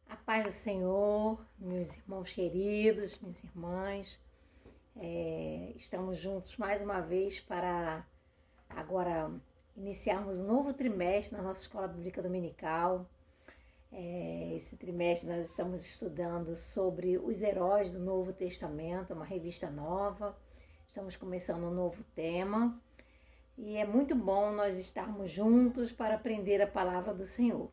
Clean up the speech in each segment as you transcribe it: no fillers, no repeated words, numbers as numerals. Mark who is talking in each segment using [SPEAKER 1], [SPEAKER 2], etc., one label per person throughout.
[SPEAKER 1] A paz do Senhor, meus irmãos queridos, minhas irmãs, estamos juntos mais uma vez para agora iniciarmos um novo trimestre na nossa Escola Bíblica Dominical. Esse trimestre nós estamos estudando sobre os heróis do Novo Testamento, uma revista nova. Estamos começando um novo tema e é muito bom nós estarmos juntos para aprender a palavra do Senhor.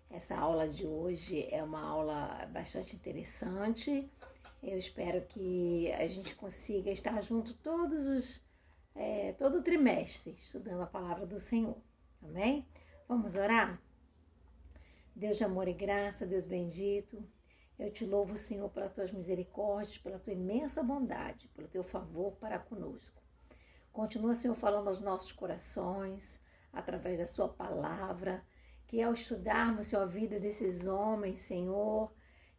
[SPEAKER 1] Essa aula de hoje é uma aula bastante interessante. Eu espero que a gente consiga estar junto todo o trimestre, estudando a palavra do Senhor. Amém? Vamos orar? Deus de amor e graça, Deus bendito, eu te louvo, Senhor, pelas tuas misericórdias, pela tua imensa bondade, pelo teu favor para conosco. Continua, Senhor, falando aos nossos corações, através da sua palavra, que ao estudarmos, Senhor, a vida desses homens, Senhor,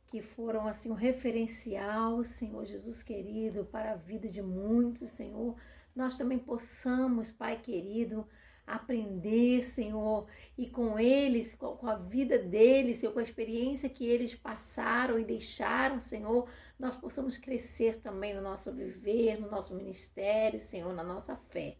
[SPEAKER 1] que foram assim um referencial, Senhor Jesus querido, para a vida de muitos, Senhor, nós também possamos, Pai querido, aprender, Senhor, e com eles, com a vida deles, Senhor, com a experiência que eles passaram e deixaram, Senhor, nós possamos crescer também no nosso viver, no nosso ministério, Senhor, na nossa fé.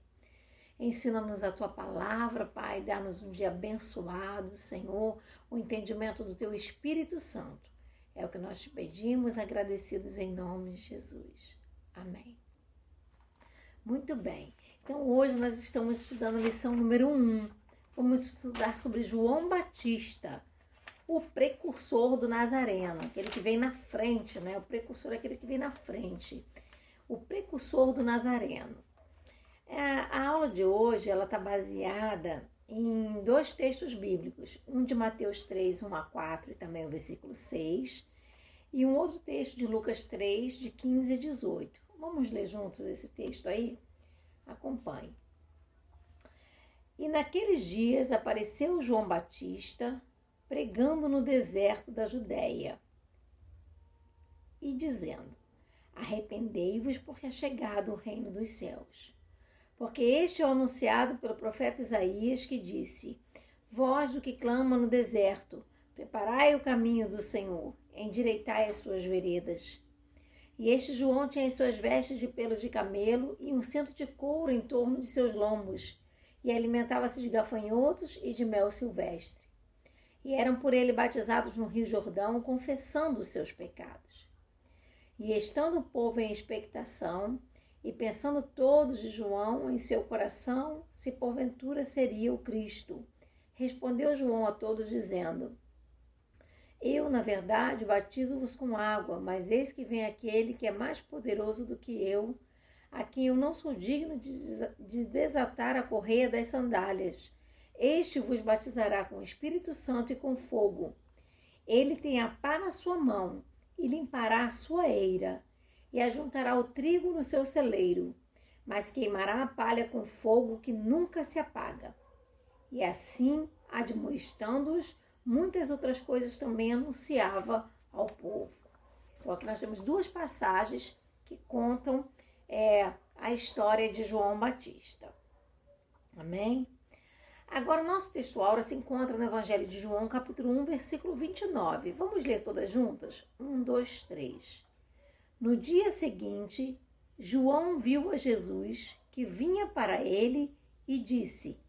[SPEAKER 1] Ensina-nos a tua palavra, Pai, dá-nos um dia abençoado, Senhor, o entendimento do teu Espírito Santo. É o que nós te pedimos, agradecidos em nome de Jesus. Amém. Muito bem. Então, hoje nós estamos estudando a lição número 1. Vamos estudar sobre João Batista, o precursor do Nazareno, aquele que vem na frente, né? O precursor é aquele que vem na frente. O precursor do Nazareno. A aula de hoje está baseada em dois textos bíblicos, um de Mateus 3, 1 a 4 e também o versículo 6, e um outro texto de Lucas 3, de 15 a 18. Vamos ler juntos esse texto aí? Acompanhe. E naqueles dias apareceu João Batista pregando no deserto da Judéia e dizendo: arrependei-vos, porque é chegado o reino dos céus. Porque este é o anunciado pelo profeta Isaías, que disse: voz do que clama no deserto, preparai o caminho do Senhor, endireitai as suas veredas. E este João tinha as suas vestes de pelos de camelo e um cinto de couro em torno de seus lombos, e alimentava-se de gafanhotos e de mel silvestre. E eram por ele batizados no rio Jordão, confessando os seus pecados. E estando o povo em expectação, e pensando todos de João em seu coração, se porventura seria o Cristo, respondeu João a todos dizendo: eu, na verdade, batizo-vos com água, mas eis que vem aquele que é mais poderoso do que eu, a quem eu não sou digno de desatar a correia das sandálias. Este vos batizará com o Espírito Santo e com fogo. Ele tem a pá na sua mão e limpará a sua eira, e ajuntará o trigo no seu celeiro, mas queimará a palha com fogo que nunca se apaga. E assim, admoestando-os, muitas outras coisas também anunciava ao povo. Então aqui nós temos duas passagens que contam a história de João Batista. Amém? Agora o nosso texto áureo se encontra no Evangelho de João, capítulo 1, versículo 29. Vamos ler todas juntas? 1, 2, 3. No dia seguinte, João viu a Jesus, que vinha para ele, e disse: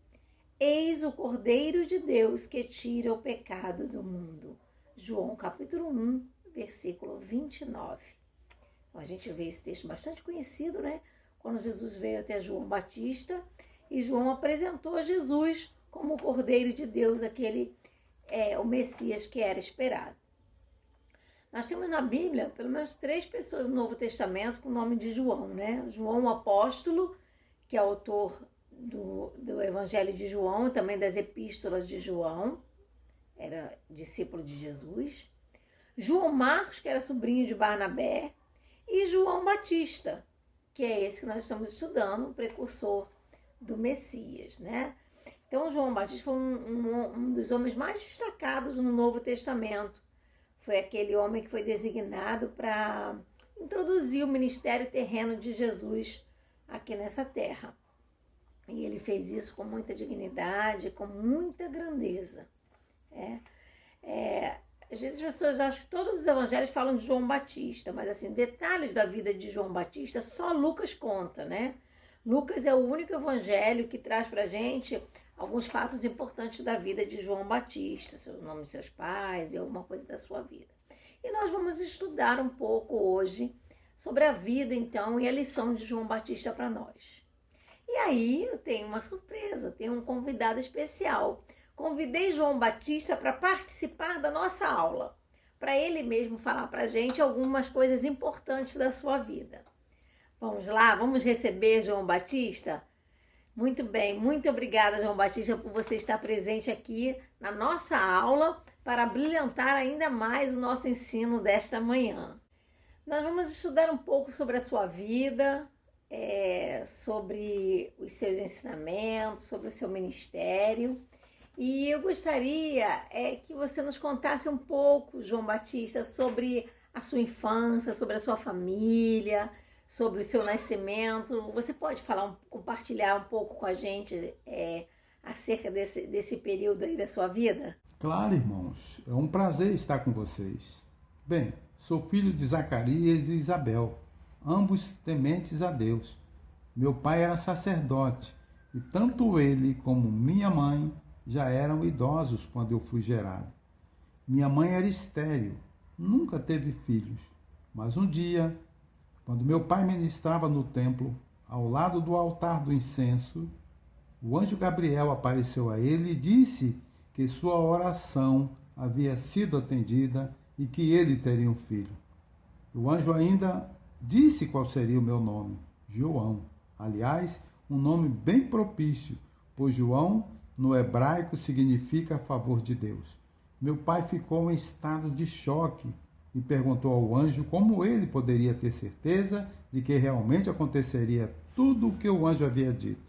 [SPEAKER 1] eis o Cordeiro de Deus que tira o pecado do mundo. João capítulo 1, versículo 29. Então, a gente vê esse texto bastante conhecido, né? Quando Jesus veio até João Batista, e João apresentou Jesus como o Cordeiro de Deus, o Messias que era esperado. Nós temos na Bíblia pelo menos 3 pessoas no Novo Testamento com o nome de João, né? João o apóstolo, que é autor do Evangelho de João, também das epístolas de João, era discípulo de Jesus. João Marcos, que era sobrinho de Barnabé, e João Batista, que é esse que nós estamos estudando, o precursor do Messias, né? Então, João Batista foi um dos homens mais destacados no Novo Testamento. Foi aquele homem que foi designado para introduzir o ministério terreno de Jesus aqui nessa terra. E ele fez isso com muita dignidade, com muita grandeza. Às vezes as pessoas acham que todos os evangelhos falam de João Batista, mas assim, detalhes da vida de João Batista só Lucas conta, né? Lucas é o único evangelho que traz pra gente alguns fatos importantes da vida de João Batista, o nome de seus pais e alguma coisa da sua vida. E nós vamos estudar um pouco hoje sobre a vida, então, e a lição de João Batista para nós. E aí eu tenho uma surpresa, tenho um convidado especial. Convidei João Batista para participar da nossa aula, para ele mesmo falar para a gente algumas coisas importantes da sua vida. Vamos lá, vamos receber João Batista? Muito bem, muito obrigada, João Batista, por você estar presente aqui na nossa aula para brilhantar ainda mais o nosso ensino desta manhã. Nós vamos estudar um pouco sobre a sua vida, sobre os seus ensinamentos, sobre o seu ministério. E eu gostaria que você nos contasse um pouco, João Batista, sobre a sua infância, sobre a sua família, sobre o seu nascimento. Você pode compartilhar um pouco com a gente acerca desse período aí da sua vida?
[SPEAKER 2] Claro, irmãos. É um prazer estar com vocês. Bem, sou filho de Zacarias e Isabel, ambos tementes a Deus. Meu pai era sacerdote e tanto ele como minha mãe já eram idosos quando eu fui gerado. Minha mãe era estéril, nunca teve filhos, mas um dia, quando meu pai ministrava no templo, ao lado do altar do incenso, o anjo Gabriel apareceu a ele e disse que sua oração havia sido atendida e que ele teria um filho. O anjo ainda disse qual seria o meu nome, João. Aliás, um nome bem propício, pois João, no hebraico, significa a favor de Deus. Meu pai ficou em estado de choque e perguntou ao anjo como ele poderia ter certeza de que realmente aconteceria tudo o que o anjo havia dito.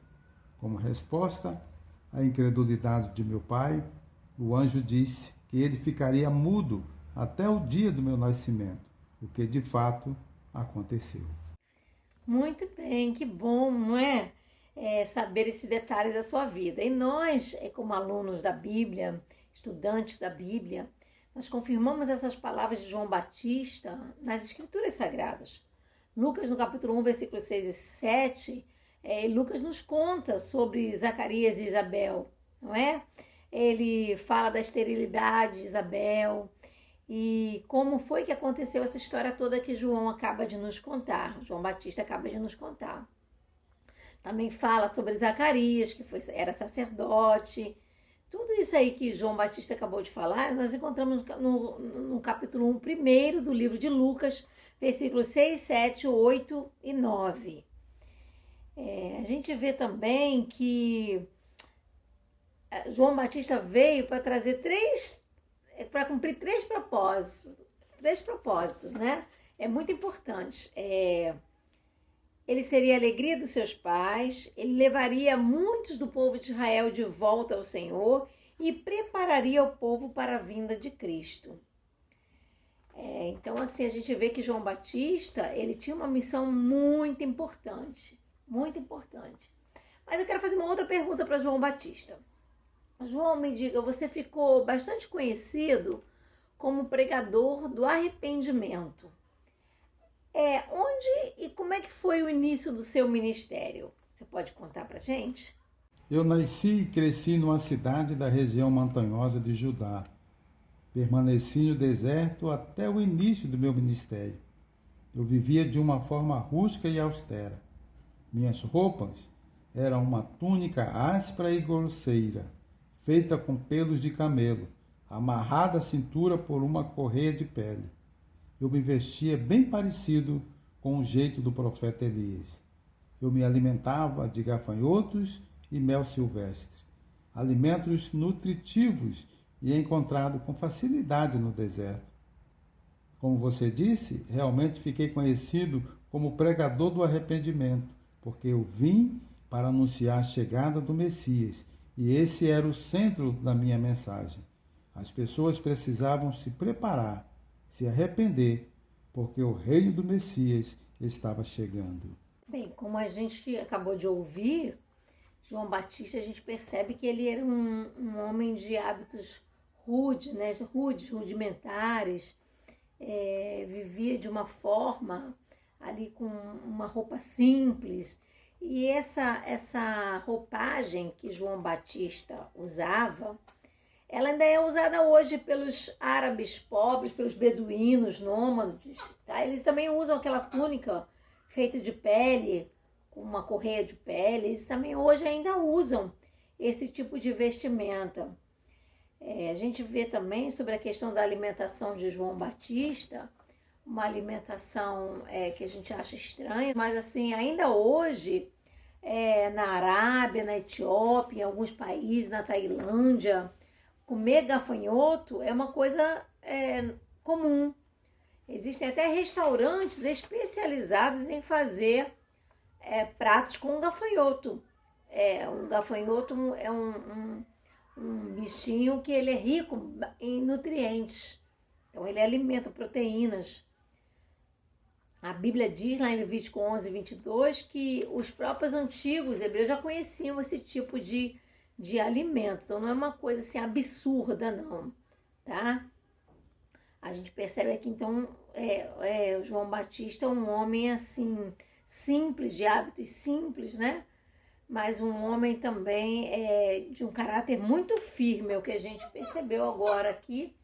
[SPEAKER 2] Como resposta à incredulidade de meu pai, o anjo disse que ele ficaria mudo até o dia do meu nascimento, o que de fato aconteceu.
[SPEAKER 1] Muito bem, que bom, não é? Saber esses detalhes da sua vida. E nós, como alunos da Bíblia, estudantes da Bíblia, nós confirmamos essas palavras de João Batista nas Escrituras Sagradas. Lucas, no capítulo 1, versículos 6 e 7, Lucas nos conta sobre Zacarias e Isabel, não é? Ele fala da esterilidade de Isabel e como foi que aconteceu essa história toda que João acaba de nos contar, João Batista acaba de nos contar. Também fala sobre Zacarias, que era sacerdote. Tudo isso aí que João Batista acabou de falar, nós encontramos no capítulo 1 primeiro do livro de Lucas, versículos 6, 7, 8 e 9. A gente vê também que João Batista veio para trazer para cumprir três propósitos, né? É muito importante. Ele seria a alegria dos seus pais, ele levaria muitos do povo de Israel de volta ao Senhor e prepararia o povo para a vinda de Cristo. Então, assim, a gente vê que João Batista, ele tinha uma missão muito importante, muito importante. Mas eu quero fazer uma outra pergunta para João Batista. João, me diga, você ficou bastante conhecido como pregador do arrependimento. Onde e como é que foi o início do seu ministério? Você pode contar pra gente?
[SPEAKER 2] Eu nasci e cresci numa cidade da região montanhosa de Judá. Permaneci no deserto até o início do meu ministério. Eu vivia de uma forma rústica e austera. Minhas roupas eram uma túnica áspera e grosseira, feita com pelos de camelo, amarrada à cintura por uma correia de pele. Eu me vestia bem parecido com o jeito do profeta Elias. Eu me alimentava de gafanhotos e mel silvestre, alimentos nutritivos e encontrado com facilidade no deserto. Como você disse, realmente fiquei conhecido como pregador do arrependimento, porque eu vim para anunciar a chegada do Messias, e esse era o centro da minha mensagem. As pessoas precisavam se preparar, se arrepender, porque o reino do Messias estava chegando.
[SPEAKER 1] Bem, como a gente acabou de ouvir, João Batista, a gente percebe que ele era um homem de hábitos rude, né, rudes, rudimentares, vivia de uma forma ali com uma roupa simples. E essa roupagem que João Batista usava, ela ainda é usada hoje pelos árabes pobres, pelos beduínos nômades, tá? Eles também usam aquela túnica feita de pele, com uma correia de pele. Eles também hoje ainda usam esse tipo de vestimenta. A gente vê também sobre a questão da alimentação de João Batista, uma alimentação que a gente acha estranha, mas assim, ainda hoje, na Arábia, na Etiópia, em alguns países, na Tailândia, comer gafanhoto é uma coisa comum. Existem até restaurantes especializados em fazer pratos com gafanhoto. Um gafanhoto é um bichinho que ele é rico em nutrientes. Então ele alimenta proteínas. A Bíblia diz lá em Levítico 11, 22, que os próprios antigos hebreus já conheciam esse tipo de alimentos. Então não é uma coisa assim absurda, não, tá? A gente percebe aqui, então, João Batista é um homem assim, simples, de hábitos simples, né? Mas um homem também de um caráter muito firme, é o que a gente percebeu agora aqui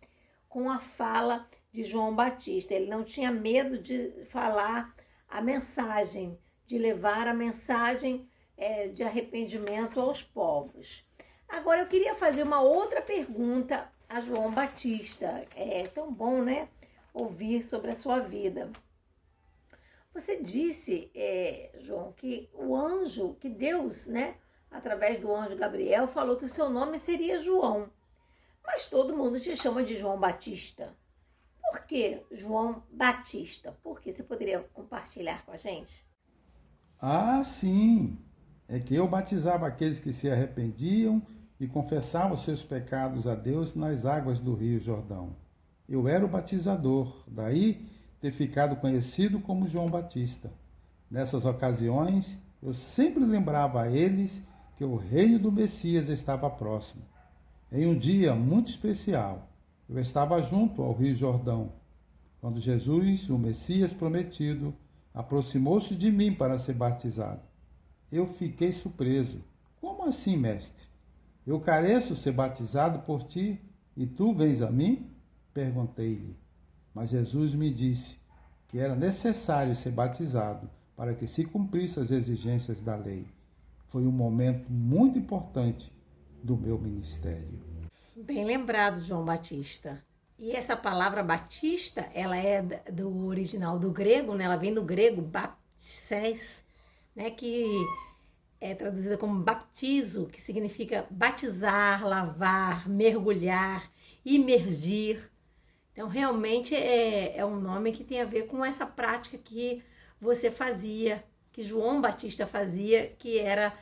[SPEAKER 1] com a fala de João Batista. Ele não tinha medo de falar a mensagem, de levar a mensagem de arrependimento aos povos. Agora eu queria fazer uma outra pergunta a João Batista. É tão bom, né, ouvir sobre a sua vida. Você disse, João, que o anjo, que Deus, né, através do anjo Gabriel, falou que o seu nome seria João. Mas todo mundo te chama de João Batista. Por que João Batista? Por que? Você poderia compartilhar com a gente?
[SPEAKER 2] Ah, sim! É que eu batizava aqueles que se arrependiam e confessavam seus pecados a Deus nas águas do Rio Jordão. Eu era o batizador, daí ter ficado conhecido como João Batista. Nessas ocasiões, eu sempre lembrava a eles que o reino do Messias estava próximo. Em um dia muito especial, eu estava junto ao Rio Jordão, quando Jesus, o Messias prometido, aproximou-se de mim para ser batizado. Eu fiquei surpreso. Como assim, mestre? Eu careço ser batizado por ti e tu vens a mim? Perguntei-lhe. Mas Jesus me disse que era necessário ser batizado para que se cumprissem as exigências da lei. Foi um momento muito importante do meu ministério.
[SPEAKER 1] Bem lembrado, João Batista. E essa palavra Batista, ela é do original do grego, né? Ela vem do grego baptises, né? Que é traduzida como baptizo, que significa batizar, lavar, mergulhar, imergir. Então, realmente é um nome que tem a ver com essa prática que você fazia, que João Batista fazia, que era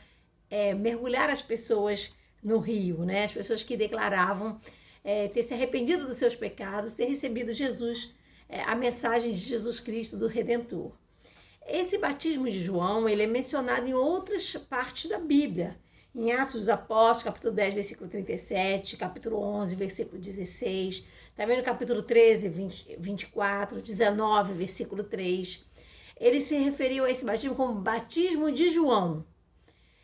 [SPEAKER 1] mergulhar as pessoas no rio, né? As pessoas que declaravam ter se arrependido dos seus pecados, ter recebido Jesus, a mensagem de Jesus Cristo, do Redentor. Esse batismo de João, ele é mencionado em outras partes da Bíblia. Em Atos dos Apóstolos, capítulo 10, versículo 37, capítulo 11, versículo 16, também no capítulo 13, 24, 19, versículo 3. Ele se referiu a esse batismo como batismo de João,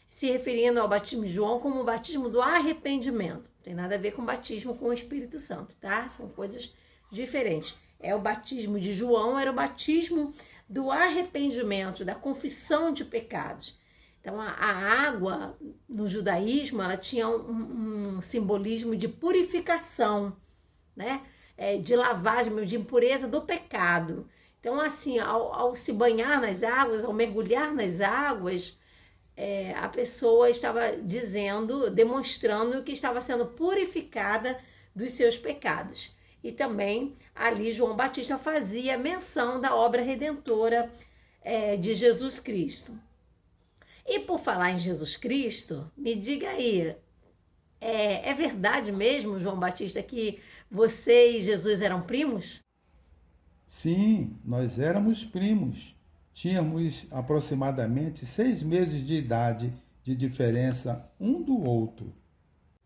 [SPEAKER 1] se referindo ao batismo de João como o batismo do arrependimento. Não tem nada a ver com batismo com o Espírito Santo, tá? São coisas diferentes. O batismo de João era o batismo do arrependimento, da confissão de pecados. Então, a água no judaísmo, ela tinha um simbolismo de purificação, né? De lavagem, de impureza do pecado. Então, assim, ao se banhar nas águas, ao mergulhar nas águas, a pessoa estava demonstrando que estava sendo purificada dos seus pecados. E também ali João Batista fazia menção da obra redentora de Jesus Cristo. E por falar em Jesus Cristo, me diga aí, é verdade mesmo, João Batista, que você e Jesus eram primos?
[SPEAKER 2] Sim, nós éramos primos. Tínhamos aproximadamente 6 meses de idade de diferença um do outro.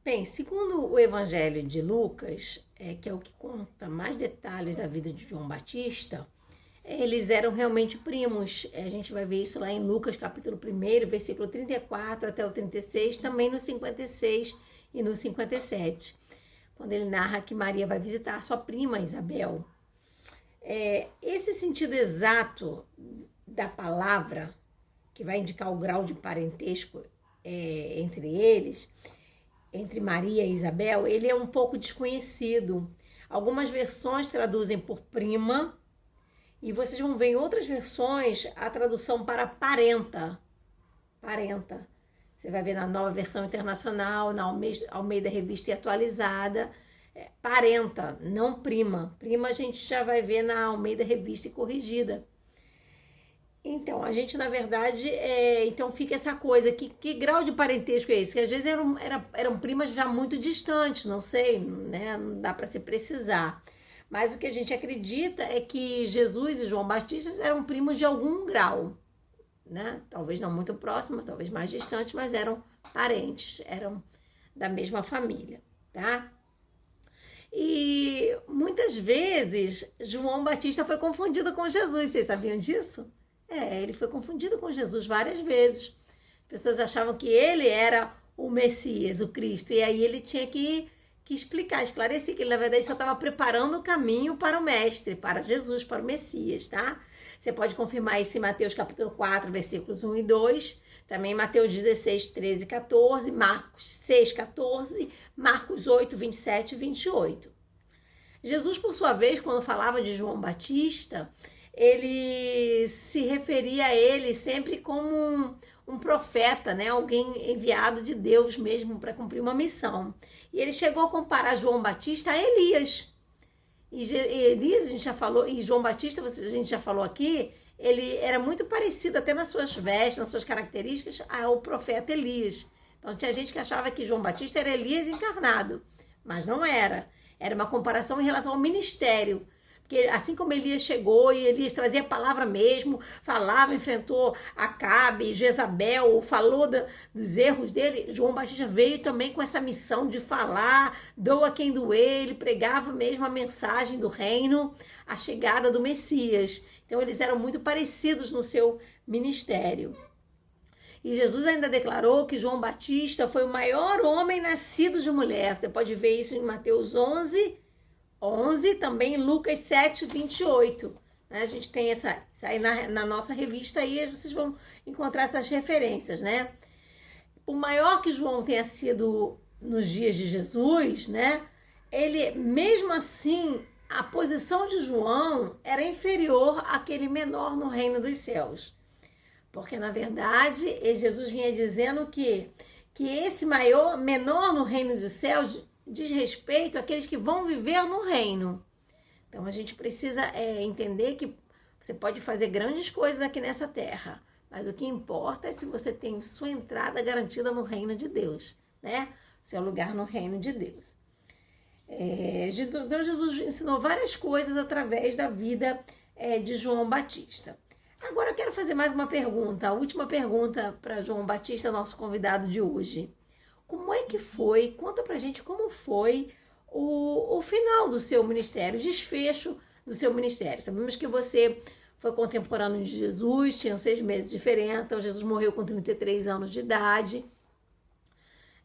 [SPEAKER 1] Bem, segundo o Evangelho de Lucas, que é o que conta mais detalhes da vida de João Batista, eles eram realmente primos. A gente vai ver isso lá em Lucas, capítulo 1, versículo 34 até o 36, também no 56 e no 57, quando ele narra que Maria vai visitar sua prima Isabel. Esse sentido exato da palavra, que vai indicar o grau de parentesco entre eles, entre Maria e Isabel, ele é um pouco desconhecido. Algumas versões traduzem por prima, e vocês vão ver em outras versões a tradução para parenta. Parenta. Você vai ver na Nova Versão Internacional, na Almeida Revista e Atualizada, parenta, não prima. Prima a gente já vai ver na Almeida Revista e Corrigida. Então, a gente, na verdade, então fica essa coisa, que grau de parentesco é esse? Que às vezes eram primas já muito distantes, não sei, né? Não dá para se precisar. Mas o que a gente acredita é que Jesus e João Batista eram primos de algum grau, né? Talvez não muito próximos, talvez mais distantes, mas eram parentes, eram da mesma família, tá? E muitas vezes João Batista foi confundido com Jesus, vocês sabiam disso? Ele foi confundido com Jesus várias vezes. As pessoas achavam que ele era o Messias, o Cristo, e aí ele tinha que explicar, esclarecer que ele, na verdade, só estava preparando o caminho para o Mestre, para Jesus, para o Messias, tá? Você pode confirmar isso em Mateus capítulo 4, versículos 1 e 2, também Mateus 16, 13 e 14, Marcos 6, 14, Marcos 8, 27 e 28. Jesus, por sua vez, quando falava de João Batista, ele se referia a ele sempre como um profeta, né? Alguém enviado de Deus mesmo para cumprir uma missão. E ele chegou a comparar João Batista a Elias. E Elias, a gente já falou, e João Batista, a gente já falou aqui, ele era muito parecido até nas suas vestes, nas suas características, ao profeta Elias. Então tinha gente que achava que João Batista era Elias encarnado, mas não era. Era uma comparação em relação ao ministério. Porque assim como Elias chegou e Elias trazia a palavra mesmo, falava, enfrentou Acabe, Jezabel, falou dos erros dele, João Batista veio também com essa missão de falar, doa quem doer, ele pregava mesmo a mensagem do reino, a chegada do Messias. Então eles eram muito parecidos no seu ministério. E Jesus ainda declarou que João Batista foi o maior homem nascido de mulher. Você pode ver isso em Mateus 11, também Lucas 7, 28. A gente tem isso aí na nossa revista aí, vocês vão encontrar essas referências, né? Por maior que João tenha sido nos dias de Jesus, né? Ele, mesmo assim, a posição de João era inferior àquele menor no reino dos céus. Porque, na verdade, Jesus vinha dizendo que esse menor no reino dos céus diz respeito àqueles que vão viver no reino. Então, a gente precisa entender que você pode fazer grandes coisas aqui nessa terra, mas o que importa é se você tem sua entrada garantida no reino de Deus, né? Seu lugar no reino de Deus. Então, Jesus ensinou várias coisas através da vida de João Batista. Agora eu quero fazer mais uma pergunta, a última pergunta para João Batista, nosso convidado de hoje. Como é que foi, conta pra gente como foi o final do seu ministério, o desfecho do seu ministério. Sabemos que você foi contemporâneo de Jesus, tinham 6 meses de diferença, então Jesus morreu com 33 anos de idade.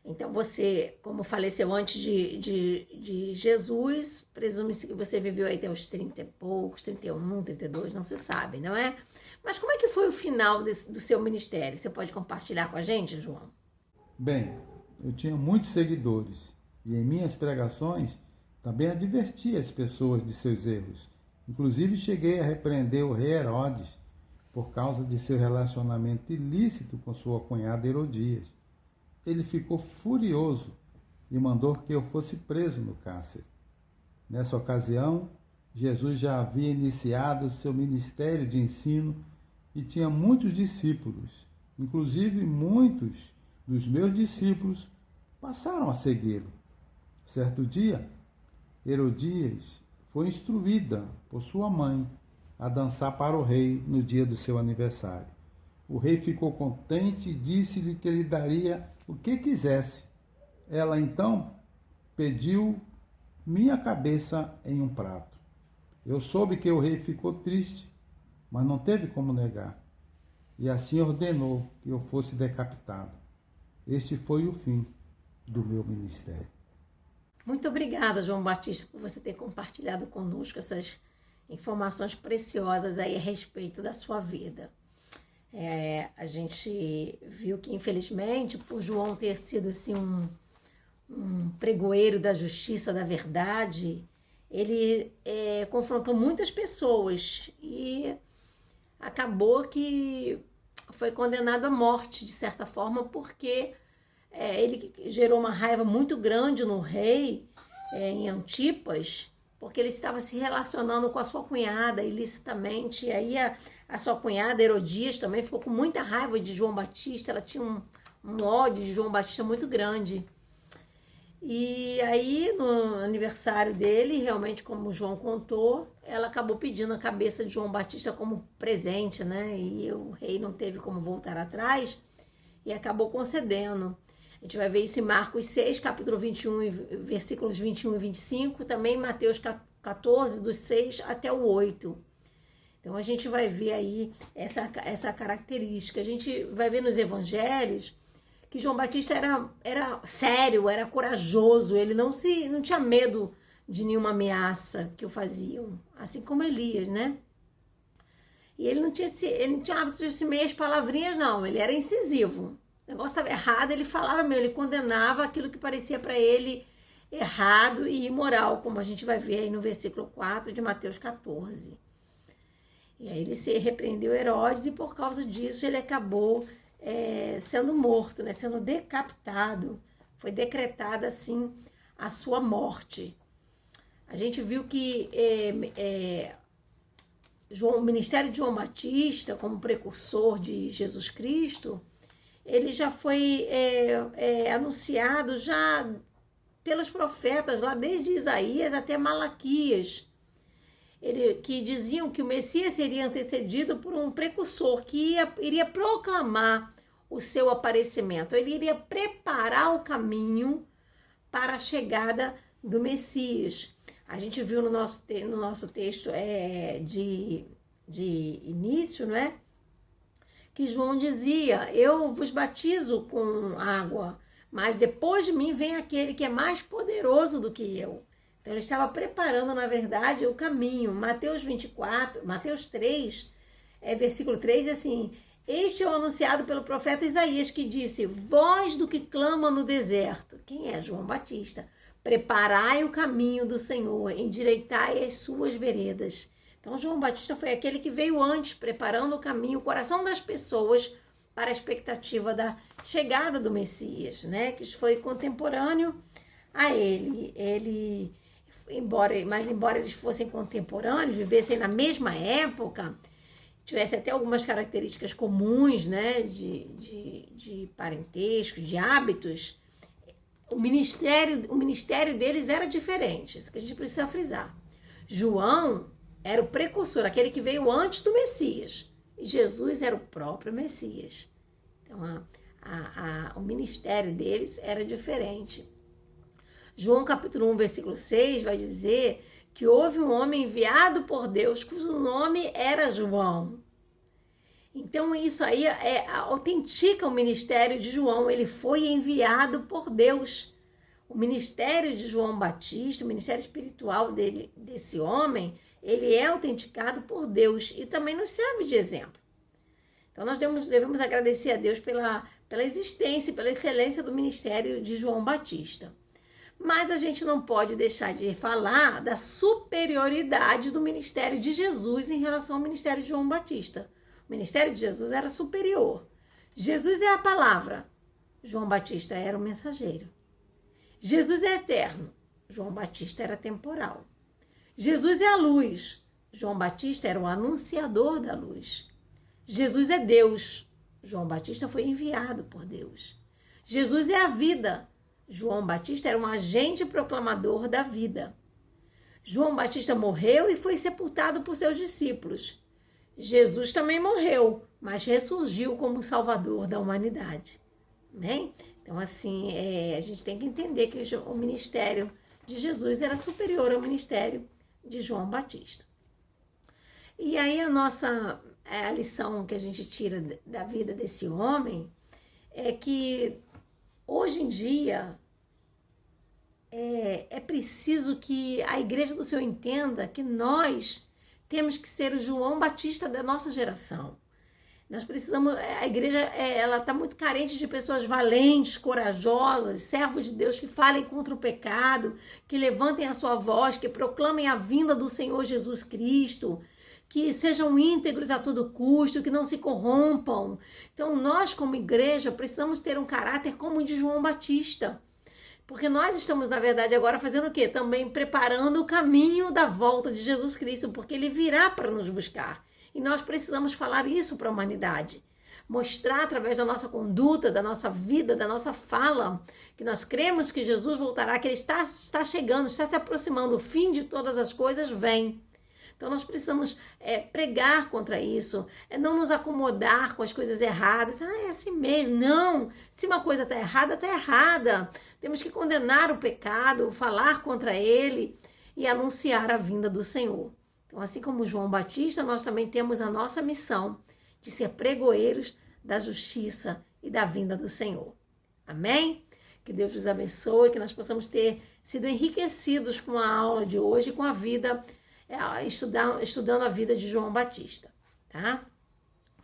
[SPEAKER 1] Então você, como faleceu antes de Jesus, presume-se que você viveu aí até os 30 e poucos, 31, 32, não se sabe, não é? Mas como é que foi o final do seu ministério? Você pode compartilhar com a gente, João?
[SPEAKER 2] Bem, eu tinha muitos seguidores e em minhas pregações também adverti as pessoas de seus erros. Inclusive cheguei a repreender o rei Herodes por causa de seu relacionamento ilícito com sua cunhada Herodias. Ele ficou furioso e mandou que eu fosse preso no cárcere. Nessa ocasião, Jesus já havia iniciado seu ministério de ensino e tinha muitos discípulos. Inclusive, muitos dos meus discípulos passaram a segui-lo. Certo dia, Herodias foi instruída por sua mãe a dançar para o rei no dia do seu aniversário. O rei ficou contente e disse-lhe que lhe daria o que quisesse. Ela então pediu minha cabeça em um prato. Eu soube que o rei ficou triste, mas não teve como negar. E assim ordenou que eu fosse decapitado. Este foi o fim do meu ministério.
[SPEAKER 1] Muito obrigada, João Batista, por você ter compartilhado conosco essas informações preciosas aí a respeito da sua vida. A gente viu que, infelizmente, por João ter sido assim, um pregoeiro da justiça, da verdade, ele confrontou muitas pessoas e acabou que foi condenado à morte, de certa forma, porque ele gerou uma raiva muito grande no rei, em Antipas, porque ele estava se relacionando com a sua cunhada ilicitamente, e aí a sua cunhada Herodias também ficou com muita raiva de João Batista, ela tinha um ódio de João Batista muito grande. E aí, no aniversário dele, realmente, como o João contou, ela acabou pedindo a cabeça de João Batista como presente, né? E o rei não teve como voltar atrás e acabou concedendo. A gente vai ver isso em Marcos 6, capítulo 21, versículos 21 e 25, também em Mateus 14, dos 6 até o 8. Então, a gente vai ver aí essa característica. A gente vai ver nos evangelhos que João Batista era sério, era corajoso, ele não tinha medo de nenhuma ameaça que o faziam, assim como Elias, né? E ele não tinha hábito de se meias palavrinhas, não, ele era incisivo. O negócio estava errado, ele falava mesmo, ele condenava aquilo que parecia para ele errado e imoral, como a gente vai ver aí no versículo 4 de Mateus 14. E aí ele se repreendeu Herodes e por causa disso ele acabou sendo morto, né? Sendo decapitado. Foi decretada assim a sua morte. A gente viu que o ministério de João Batista, como precursor de Jesus Cristo, ele já foi anunciado já pelos profetas, lá desde Isaías até Malaquias, que diziam que o Messias seria antecedido por um precursor que iria proclamar o seu aparecimento. Ele iria preparar o caminho para a chegada do Messias. A gente viu no nosso texto de início, não é? Que João dizia, eu vos batizo com água, mas depois de mim vem aquele que é mais poderoso do que eu. Então ele estava preparando, na verdade, o caminho. Mateus 3, versículo 3, diz assim, este é o anunciado pelo profeta Isaías, que disse, voz do que clama no deserto. Quem é? João Batista. Preparai o caminho do Senhor, endireitai as suas veredas. Então, João Batista foi aquele que veio antes, preparando o caminho, o coração das pessoas para a expectativa da chegada do Messias, né? Que foi contemporâneo a ele. Embora eles fossem contemporâneos, vivessem na mesma época, tivesse até algumas características comuns, né? De parentesco, de hábitos, o ministério deles era diferente, isso que a gente precisa frisar. João era o precursor, aquele que veio antes do Messias. E Jesus era o próprio Messias. Então, o ministério deles era diferente. João capítulo 1, versículo 6 vai dizer que houve um homem enviado por Deus, cujo nome era João. Então, isso aí autentica o ministério de João. Ele foi enviado por Deus. O ministério de João Batista, o ministério espiritual desse homem, ele é autenticado por Deus e também nos serve de exemplo. Então, nós devemos agradecer a Deus pela existência e pela excelência do ministério de João Batista. Mas a gente não pode deixar de falar da superioridade do ministério de Jesus em relação ao ministério de João Batista. O ministério de Jesus era superior. Jesus é a palavra, João Batista era o mensageiro. Jesus é eterno, João Batista era temporal. Jesus é a luz, João Batista era o anunciador da luz. Jesus é Deus, João Batista foi enviado por Deus. Jesus é a vida, João Batista era um agente proclamador da vida. João Batista morreu e foi sepultado por seus discípulos. Jesus também morreu, mas ressurgiu como Salvador da humanidade. Amém? Então, assim, a gente tem que entender que o ministério de Jesus era superior ao ministério de João Batista. E aí a lição que a gente tira da vida desse homem é que hoje em dia é preciso que a igreja do Senhor entenda que nós temos que ser o João Batista da nossa geração. Nós precisamos, a igreja ela está muito carente de pessoas valentes, corajosas, servos de Deus que falem contra o pecado, que levantem a sua voz, que proclamem a vinda do Senhor Jesus Cristo, que sejam íntegros a todo custo, que não se corrompam. Então nós como igreja precisamos ter um caráter como o de João Batista, porque nós estamos na verdade agora fazendo o quê? Também preparando o caminho da volta de Jesus Cristo, porque ele virá para nos buscar. E nós precisamos falar isso para a humanidade. Mostrar através da nossa conduta, da nossa vida, da nossa fala, que nós cremos que Jesus voltará, que ele está chegando, está se aproximando, o fim de todas as coisas vem. Então nós precisamos pregar contra isso, não nos acomodar com as coisas erradas. É assim mesmo. Não, se uma coisa está errada, está errada. Temos que condenar o pecado, falar contra ele e anunciar a vinda do Senhor. Então, assim como João Batista, nós também temos a nossa missão de ser pregoeiros da justiça e da vinda do Senhor. Amém? Que Deus nos abençoe, que nós possamos ter sido enriquecidos com a aula de hoje, com a vida, estudando a vida de João Batista, tá?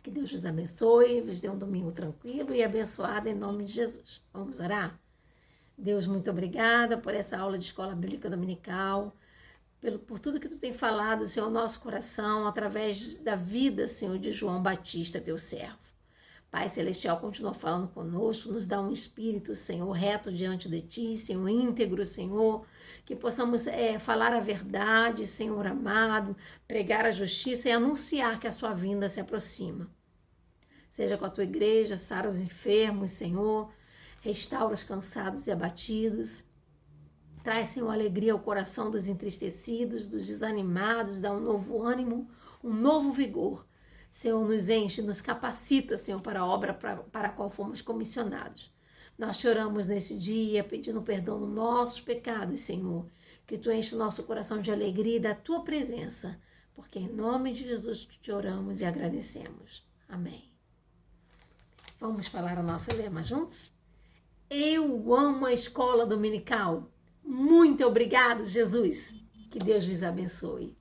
[SPEAKER 1] Que Deus nos abençoe, vos dê um domingo tranquilo e abençoado em nome de Jesus. Vamos orar? Deus, muito obrigada por essa aula de Escola Bíblica Dominical, por tudo que tu tem falado, Senhor, ao nosso coração, através da vida, Senhor, de João Batista, teu servo. Pai Celestial, continua falando conosco, nos dá um espírito, Senhor, reto diante de ti, Senhor, íntegro, Senhor, que possamos falar a verdade, Senhor amado, pregar a justiça e anunciar que a sua vinda se aproxima. Seja com a tua igreja, sara os enfermos, Senhor, restaura os cansados e abatidos. Traz, Senhor, alegria ao coração dos entristecidos, dos desanimados, dá um novo ânimo, um novo vigor. Senhor, nos enche, nos capacita, Senhor, para a obra para a qual fomos comissionados. Nós choramos nesse dia, pedindo perdão dos nossos pecados, Senhor, que Tu enche o nosso coração de alegria e da Tua presença, porque em nome de Jesus te oramos e agradecemos. Amém. Vamos falar o nosso lema juntos? Eu amo a escola dominical. Muito obrigado, Jesus. Que Deus vos abençoe.